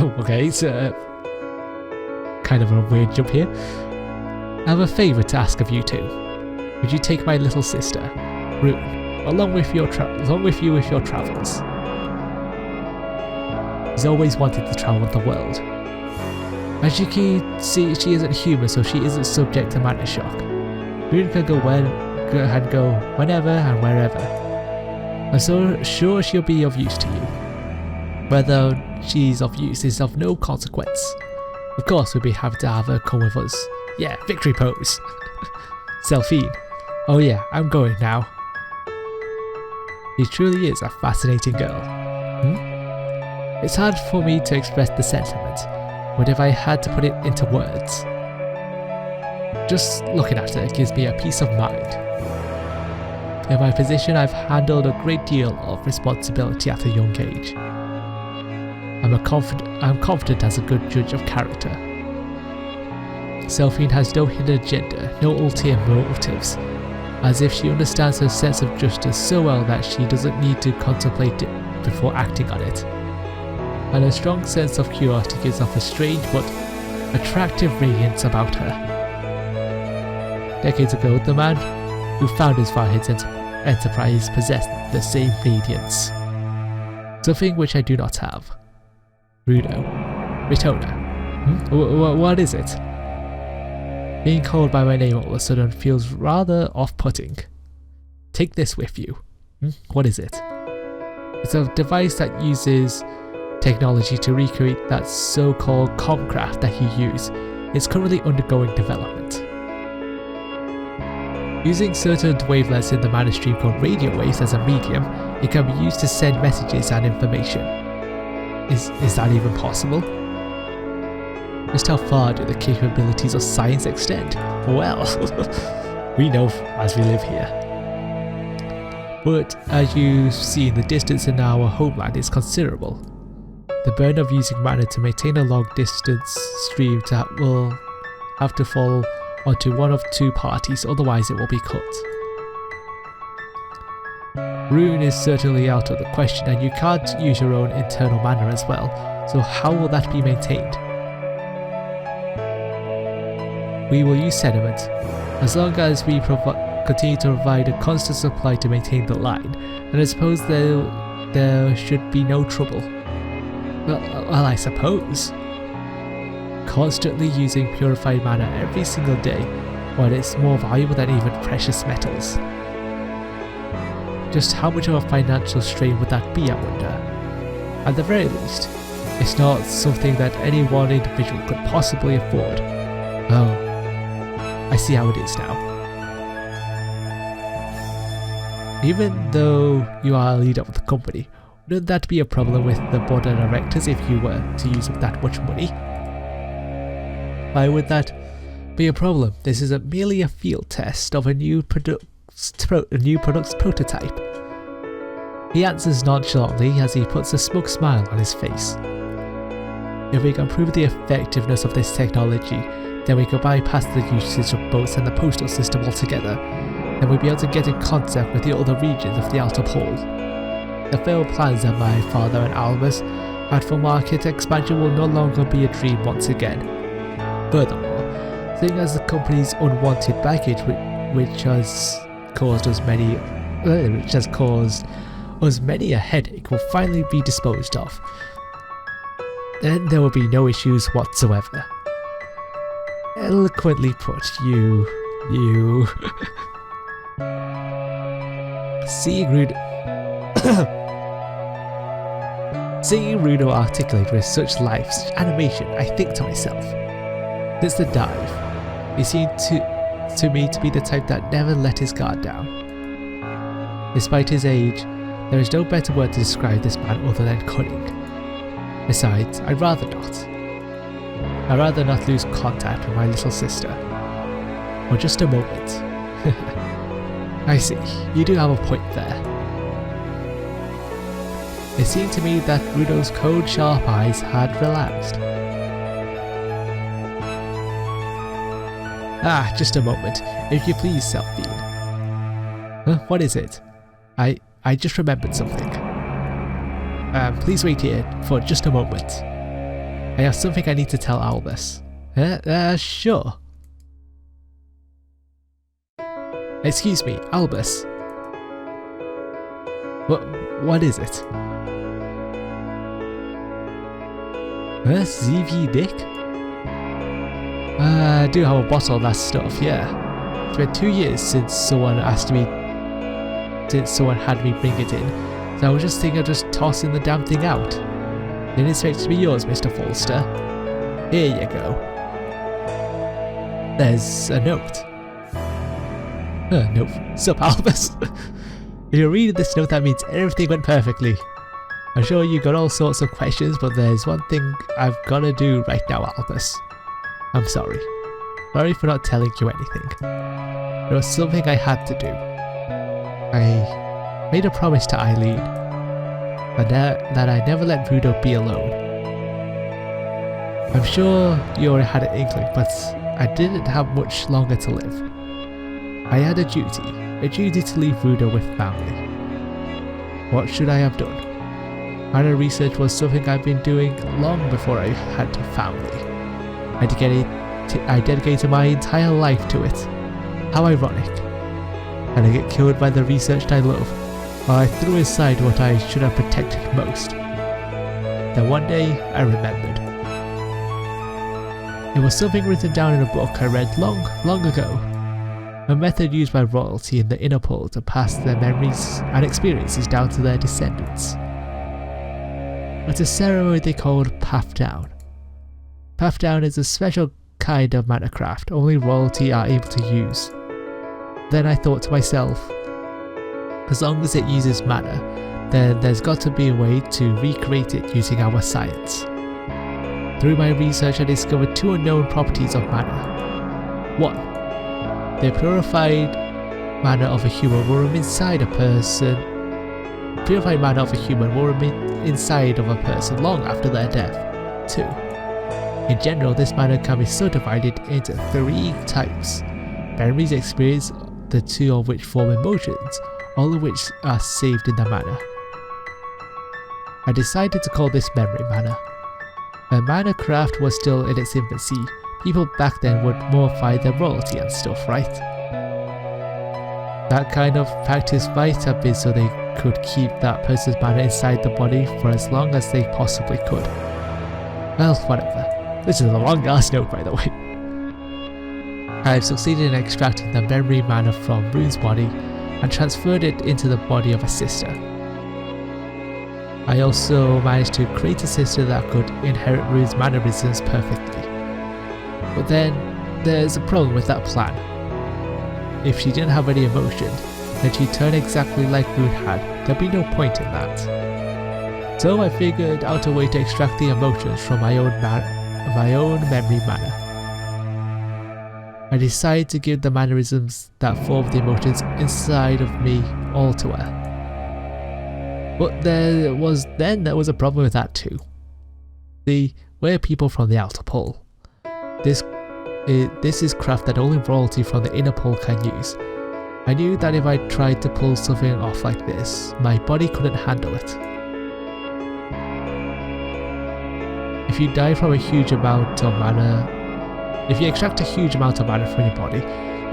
Okay, so kind of a weird jump here. I have a favour to ask of you two. Would you take my little sister, Rune, along with you with your travels? She's always wanted to travel the world. As you can see, she isn't human, so she isn't subject to matter shock. Rune can go whenever and wherever. I'm so sure she'll be of use to you. Whether she's of use is of no consequence. Of course, we'd be happy to have her come with us. Yeah, victory pose. Selphine. Oh yeah, I'm going now. She truly is a fascinating girl. It's hard for me to express the sentiment, but if I had to put it into words, just looking at her gives me a peace of mind. In my position, I've handled a great deal of responsibility at a young age. I'm confident as a good judge of character. Selphine has no hidden agenda, no ulterior motives, as if she understands her sense of justice so well that she doesn't need to contemplate it before acting on it. And a strong sense of curiosity gives off a strange but attractive radiance about her. Decades ago, the man who founded Farhead's enterprise possessed the same radiance. Something which I do not have. Ritona. What is it? Being called by my name all of a sudden feels rather off-putting. Take this with you. What is it? It's a device that uses technology to recreate that so-called comcraft that you use. It's currently undergoing development. Using certain wavelengths in the manor stream called radio waves as a medium, it can be used to send messages and information. Is that even possible? Just how far do the capabilities of science extend? Well, we know as we live here. But as you see, the distance in our homeland is considerable. The burden of using manor to maintain a long distance stream will have to fall onto one of two parties, otherwise it will be cut. Rune is certainly out of the question, and you can't use your own internal manor as well, so how will that be maintained? We will use sediment, as long as we continue to provide a constant supply to maintain the line, and I suppose there should be no trouble. Well, I suppose. Constantly using purified manor every single day, while it's more valuable than even precious metals. Just how much of a financial strain would that be, I wonder? At the very least, it's not something that any one individual could possibly afford. Oh, I see how it is now. Even though you are a leader of the company, wouldn't that be a problem with the board of directors if you were to use up that much money? Why would that be a problem? This isn't merely a field test of a new product's prototype. He answers nonchalantly as he puts a smug smile on his face. If we can prove the effectiveness of this technology, then we can bypass the usage of boats and the postal system altogether, and we'll be able to get in contact with the other regions of the outer pole. The failed plans that my father and Albus had for market expansion will no longer be a dream once again. Furthermore, seeing as the company's unwanted baggage which has caused us many a headache will finally be disposed of, then there will be no issues whatsoever. Eloquently put, you... Seeing Runo articulate with such life, such animation, I think to myself, since the dive, he seemed to me to be the type that never let his guard down. Despite his age, there is no better word to describe this man other than cunning. Besides, I'd rather not lose contact with my little sister. For just a moment. I see, you do have a point there. It seemed to me that Runo's cold, sharp eyes had relaxed. Just a moment, if you please, Selphine. What is it? I just remembered something. Please wait here for just a moment. I have something I need to tell Albus. Sure. Excuse me, Albus. What is it? ZV Dick? I do have a bottle of that stuff, yeah. It's been 2 years since someone had me bring it in, so I was just thinking of just tossing the damn thing out. Didn't expect it to be yours, Mr. Falster. Here you go. There's a note. Nope. Sup, Albus? If you're reading this note, that means everything went perfectly. I'm sure you got all sorts of questions, but there's one thing I've gotta do right now, Albus. I'm sorry. Sorry for not telling you anything. There was something I had to do. I made a promise to Eileen that I never let Rudo be alone. I'm sure you already had an inkling, but I didn't have much longer to live. I had a duty to leave Rudo with family. What should I have done? Manor research was something I've been doing long before I had a family. I dedicated my entire life to it. How ironic. And I get killed by the research I love, while I threw aside what I should have protected most. Then one day, I remembered. It was something written down in a book I read long ago. A method used by royalty in the inner pole to pass their memories and experiences down to their descendants. It's a ceremony they called Path Down. Path Down is a special kind of manor craft only royalty are able to use. Then I thought to myself, as long as it uses manor, then there's got to be a way to recreate it using our science. Through my research, I discovered 2 unknown properties of manor. 1. The purified manner of a human will remain inside a person. Purified manner of a human will remain inside of a person long after their death. 2. In general, this manner can be subdivided into 3 types. Memories experience, the 2 of which form emotions, all of which are saved in the manor. I decided to call this memory manor. When manor craft was still in its infancy, people back then would mortify their royalty and stuff, right? That kind of practice might have been so they could keep that person's manor inside the body for as long as they possibly could. Well, whatever. This is a long ass note, by the way. I have succeeded in extracting the memory manor from Rune's body and transferred it into the body of a sister. I also managed to create a sister that could inherit Rune's mannerisms perfectly. But then, there's a problem with that plan. If she didn't have any emotion, then she'd turn exactly like Rune had. There'd be no point in that. So I figured out a way to extract the emotions from my own memory manor. I decided to give the mannerisms that form the emotions inside of me all to her. But there was a problem with that too. See, we're people from the outer pole. This is craft that only royalty from the inner pole can use. I knew that if I tried to pull something off like this, my body couldn't handle it. If you extract a huge amount of mana from your body,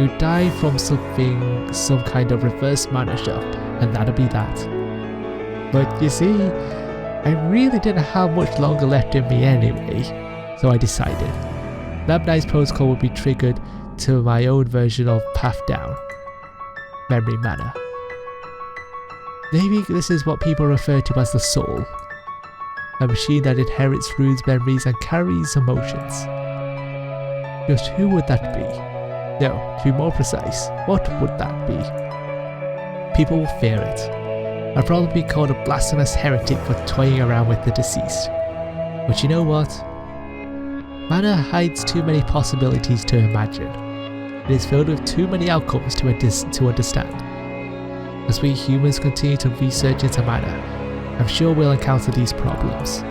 you die from some kind of reverse mana shock, and that'll be that. But you see, I really didn't have much longer left in me anyway, so I decided. Lab Knight's protocol would be triggered to my own version of Path Down. Memory Manor. Maybe this is what people refer to as the soul. A machine that inherits Rune's memories and carries emotions. Just who would that be? No, to be more precise, what would that be? People will fear it. I'd probably be called a blasphemous heretic for toying around with the deceased. But you know what? Manor hides too many possibilities to imagine. It is filled with too many outcomes to understand. As we humans continue to research into Manor, I'm sure we'll encounter these problems.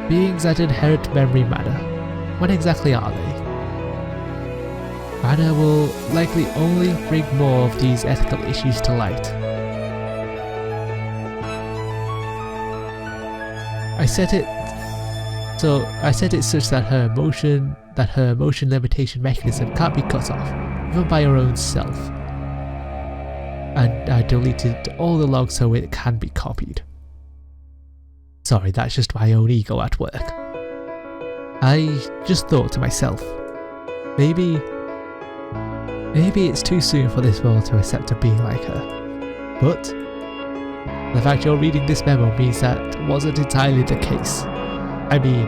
Beings that inherit memory Manor, what exactly are they? Manor will likely only bring more of these ethical issues to light. I set it So I set it such that her motion limitation mechanism can't be cut off, even by her own self. And I deleted all the logs so it can be copied. Sorry, that's just my own ego at work. I just thought to myself, maybe it's too soon for this world to accept a being like her. But the fact you're reading this memo means that wasn't entirely the case. I mean,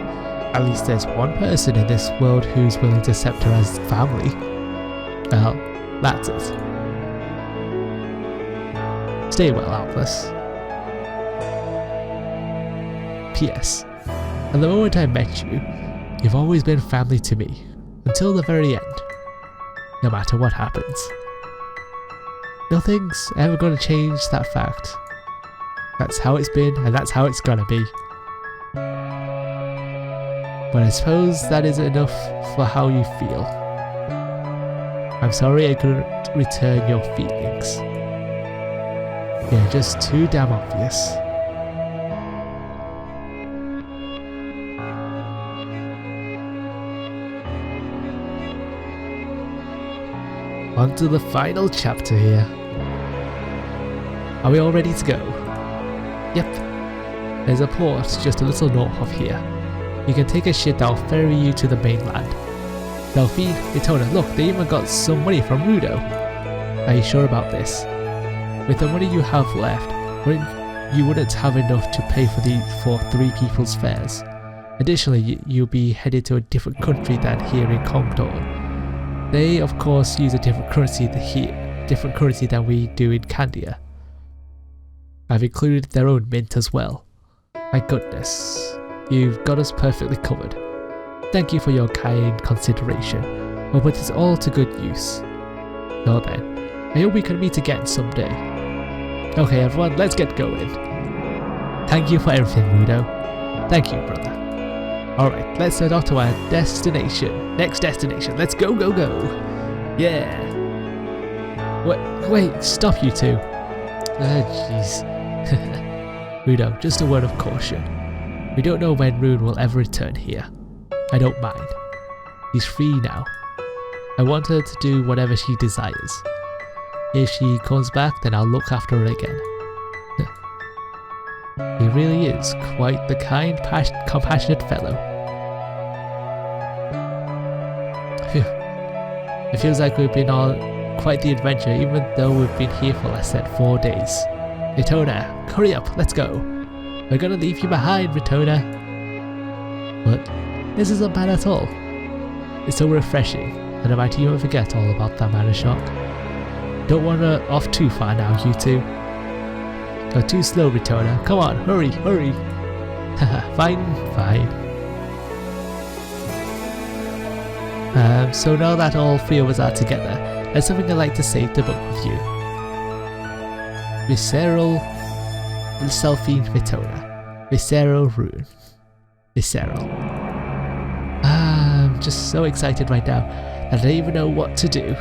at least there's one person in this world who's willing to accept her as family. Well, that's it. Stay well, Atlas. P.S. At the moment I met you, you've always been family to me, until the very end. No matter what happens. Nothing's ever going to change that fact. That's how it's been, and that's how it's gonna be. But I suppose that isn't enough for how you feel. I'm sorry I couldn't return your feelings. You're just too damn obvious. On to the final chapter here. Are we all ready to go? Yep. There's a port just a little north of here. You can take a ship that'll ferry you to the mainland. Selphine, Ritona, look, they even got some money from Rudo. Are you sure about this? With the money you have left, you wouldn't have enough to pay for 3 people's fares. Additionally, you'll be headed to a different country than here in Kongdor. They, of course, use a different currency than we do in Candia. I've included their own mint as well. My goodness, you've got us perfectly covered. Thank you for your kind consideration. I'll put it all to good use. Well then, I hope we can meet again someday. Okay everyone, let's get going. Thank you for everything, Rudo. Thank you, brother. Alright, let's head off to our destination. Next destination, let's go, go, go. Yeah. Wait, stop you two. Jeez. Rudo, just a word of caution. We don't know when Rune will ever return here. I don't mind. She's free now. I want her to do whatever she desires. If she comes back, then I'll look after her again. He really is quite the kind, compassionate fellow. Phew. It feels like we've been on quite the adventure, even though we've been here for less than 4 days. Ritona, hurry up, let's go. We're gonna leave you behind, Ritona. But this isn't bad at all. It's so refreshing, and I might even forget all about that manor shock. Don't wander off too far now, you two. Go too slow, Ritona. Come on, hurry, hurry. Haha, fine. So now that all 3 of us are together, there's something I'd like to say to both of you. Visceral Selphine Ritona. Visceral Rune. Visceral. I'm just so excited right now that I don't even know what to do.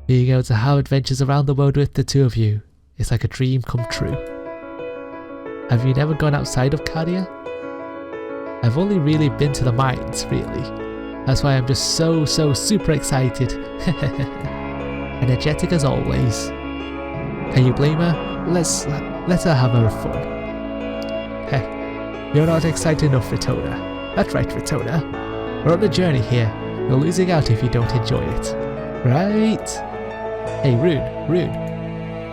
Being able to have adventures around the world with the 2 of you is like a dream come true. Have you never gone outside of Candia? I've only really been to the mines, really. That's why I'm just so super excited. Energetic as always. Can you blame her? Let's her have her fun. Heh, you're not excited enough, Ritona. That's right, Ritona. We're on a journey here. You're losing out if you don't enjoy it. Right? Hey, Rune.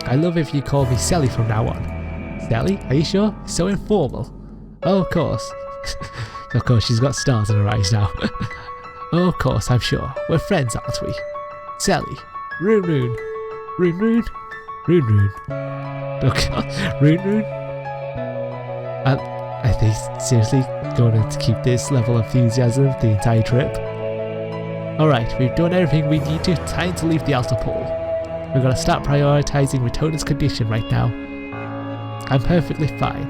I love if you call me Sally from now on. Sally? Are you sure? So informal. Oh, of course. Of course, she's got stars in her eyes now. Oh, of course, I'm sure. We're friends, aren't we? Sally. Rune. Look, Rune. Are they seriously going to keep this level of enthusiasm the entire trip? Alright, we've done everything we need to. Time to leave the outer pole. We're going to start prioritizing Ritona's condition right now. I'm perfectly fine.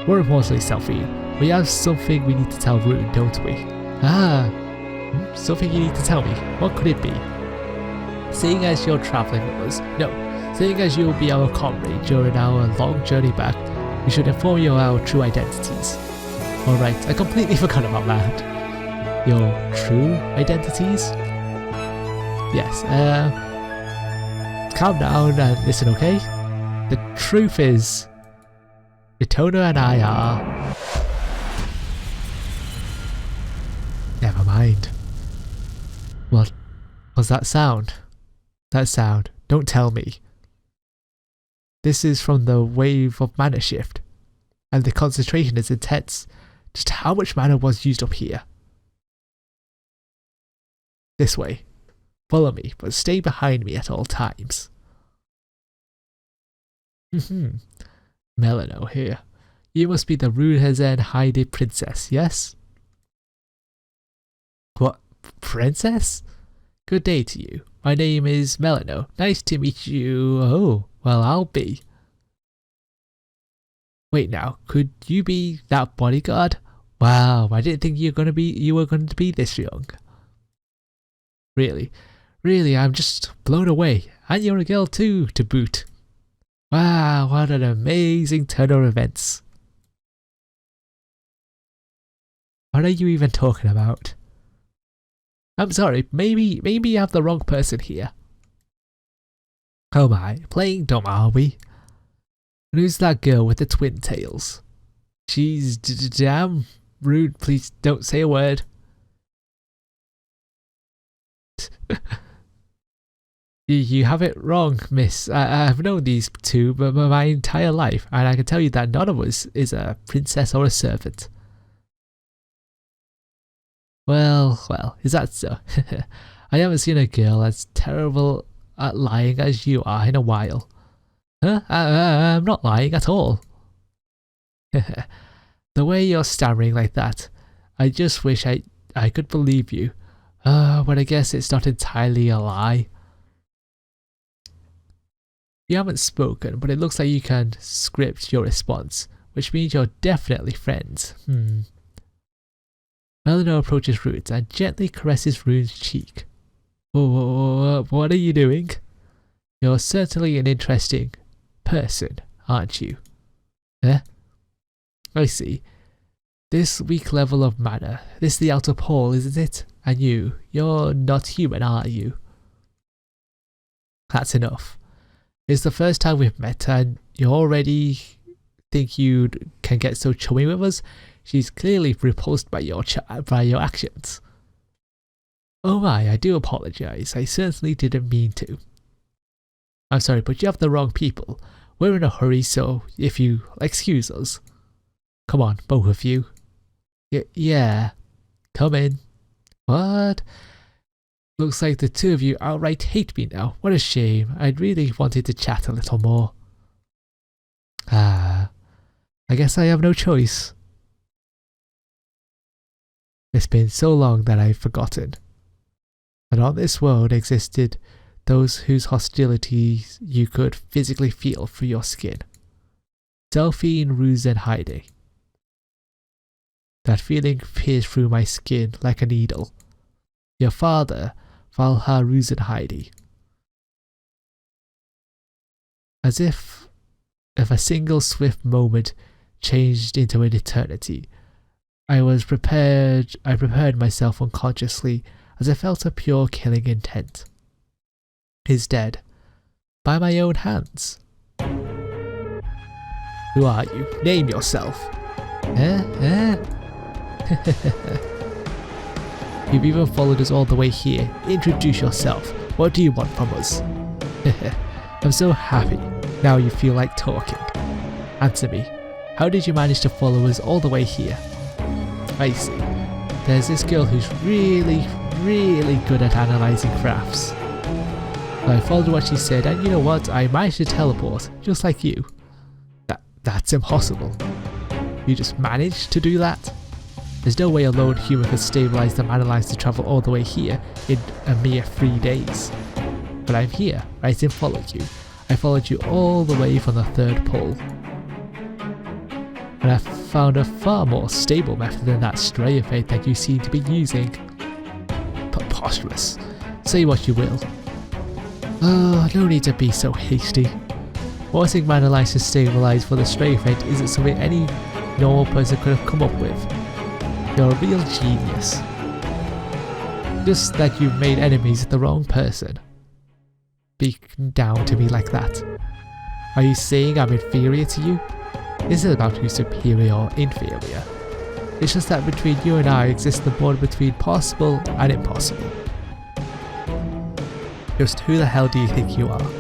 More importantly, Selfie, we have something we need to tell Rune, don't we? Something you need to tell me. What could it be? Seeing as you're traveling with us, seeing as you'll be our comrade during our long journey back, we should inform you of our true identities. Alright, I completely forgot about that. Your true identities? Yes, calm down and listen, okay? The truth is, Ritona and I are... Never mind. What was that sound? That sound, don't tell me. This is from the wave of mana shift, and the concentration is intense. Just how much mana was used up here? This way. Follow me, but stay behind me at all times. Melon here. You must be the Rughzenhaide princess, yes? What? Princess? Good day to you. My name is Melon. Nice to meet you. Oh, well, I'll be. Wait now, could you be that bodyguard? Wow, I didn't think you were going to be this young. Really, I'm just blown away. And you're a girl too, to boot. Wow, what an amazing turn of events. What are you even talking about? I'm sorry, maybe you have the wrong person here. Oh my, playing dumb are we? And who's that girl with the twin tails? She's damn rude, please don't say a word. You have it wrong, miss. I've known these two my entire life, and I can tell you that none of us is a princess or a servant. Well, is that so? I haven't seen a girl as terrible at lying as you are in a while. Huh? I'm not lying at all. The way you're stammering like that, I just wish I could believe you. But I guess it's not entirely a lie. You haven't spoken, but it looks like you can script your response, which means you're definitely friends. Melon approaches Ruth and gently caresses Rune's cheek. What are you doing? You're certainly an interesting person, aren't you? Eh? I see. This weak level of mana, this is the outer pole, isn't it? And you're not human, are you? That's enough. It's the first time we've met and you already think you can get so chummy with us? She's clearly repulsed by your actions. Oh my, I do apologise. I certainly didn't mean to. I'm sorry, but you have the wrong people. We're in a hurry, so if you excuse us. Come on, both of you. Yeah. Come in. What? Looks like the two of you outright hate me now. What a shame. I'd really wanted to chat a little more. I guess I have no choice. It's been so long that I've forgotten. And on this world existed those whose hostility you could physically feel through your skin. Selfie and Rughzenhaide. That feeling pierced through my skin like a needle. Your father, Rughzenhaide. As if a single swift moment changed into an eternity. I prepared myself unconsciously as I felt a pure killing intent. He's dead. By my own hands. Who are you? Name yourself. You've even followed us all the way here. Introduce yourself. What do you want from us? I'm so happy. Now you feel like talking. Answer me. How did you manage to follow us all the way here? I see. There's this girl who's really good at analysing graphs. I followed what she said, and you know what? I managed to teleport, just like you. That's impossible. You just managed to do that? There's no way a lone human could stabilise the mana lines to travel all the way here in a mere 3 days. But I'm here. I didn't follow you. I followed you all the way from the third pole. And I found a far more stable method than that stray effect that you seem to be using. Preposterous. Say what you will. Oh, no need to be so hasty. Forcing mana lines to stabilise for the stray effect isn't something any normal person could have come up with. You're a real genius. Just that you've made enemies with the wrong person. Speaking down to me like that. Are you saying I'm inferior to you? This isn't about who's superior or inferior. It's just that between you and I exists the border between possible and impossible. Just who the hell do you think you are?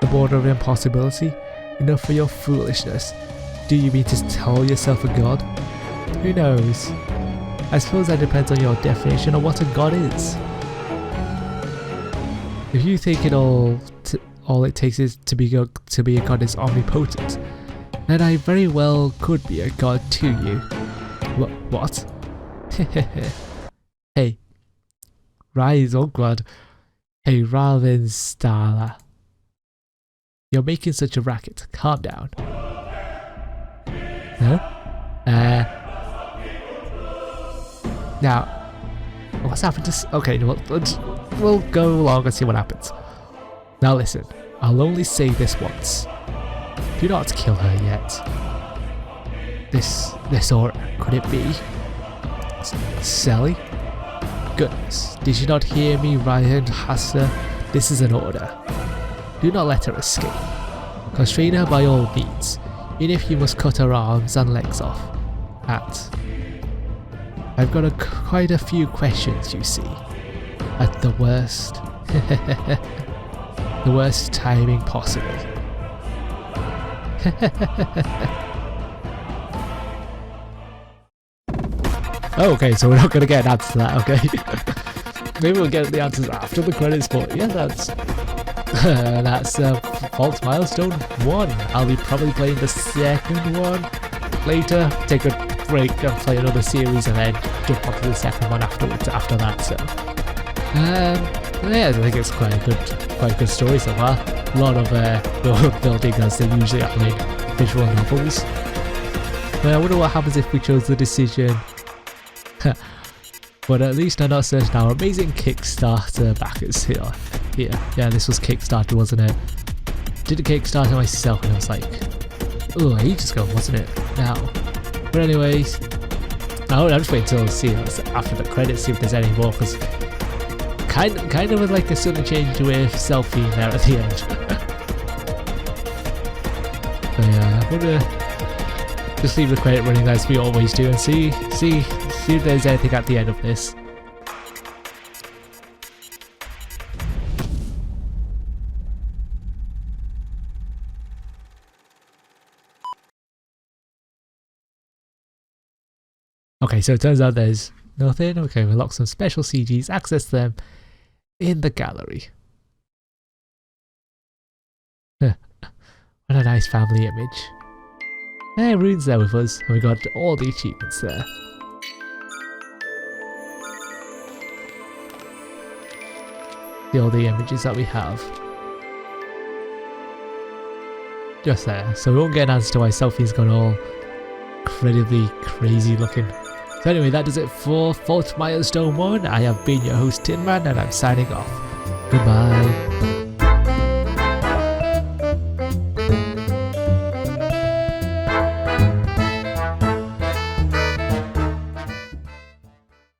The border of impossibility? Enough for your foolishness. Do you mean to call yourself a god? Who knows? I suppose that depends on your definition of what a god is. If you think all it takes is to be a god is omnipotent, then I very well could be a god to you. What? Hey. Rise, oh god. Hey, Raven Starla. You're making such a racket. Calm down. No? Now, what's happened to... Okay, we'll go along and see what happens. Now listen, I'll only say this once. Do not kill her yet. This order, could it be? Sally? Goodness, did you not hear me, Rughzenhaide? This is an order. Do not let her escape. Constrain her by all means, even if you must cut her arms and legs off. I've got quite a few questions, you see. At the worst. The worst timing possible. Oh, okay, so we're not going to get an answer to that, okay. Maybe we'll get the answers after the credits, but yeah, that's Vault Milestone 1. I'll be probably playing the second one later, take a break and play another series and then jump onto the second one afterwards after that, so. Yeah, I think it's quite a good story so far. A lot of world building as they usually are in visual novels. But I wonder what happens if we chose the decision. But at least I'm not certain our amazing Kickstarter backers here. Yeah, this was Kickstarter, wasn't it? Did a Kickstarter myself and I was like, oh, ages ago, wasn't it? Now. But anyways, I'll just wait until see after the credits, see if there's any more, because kind of like a sudden change with Selphine there at the end. But yeah, I'm gonna just leave the credit running as we always do and see if there's anything at the end of this. Okay, so it turns out there's nothing. Okay, we unlock some special CGs, access them in the gallery. What a nice family image. Hey, Rune's there with us, and we got all the achievements there. See all the images that we have. Just there, so we won't get an answer to why Selfie's gone all incredibly crazy looking. So anyway, that does it for Vault Milestone 1. I have been your host Tinman and I'm signing off. Goodbye.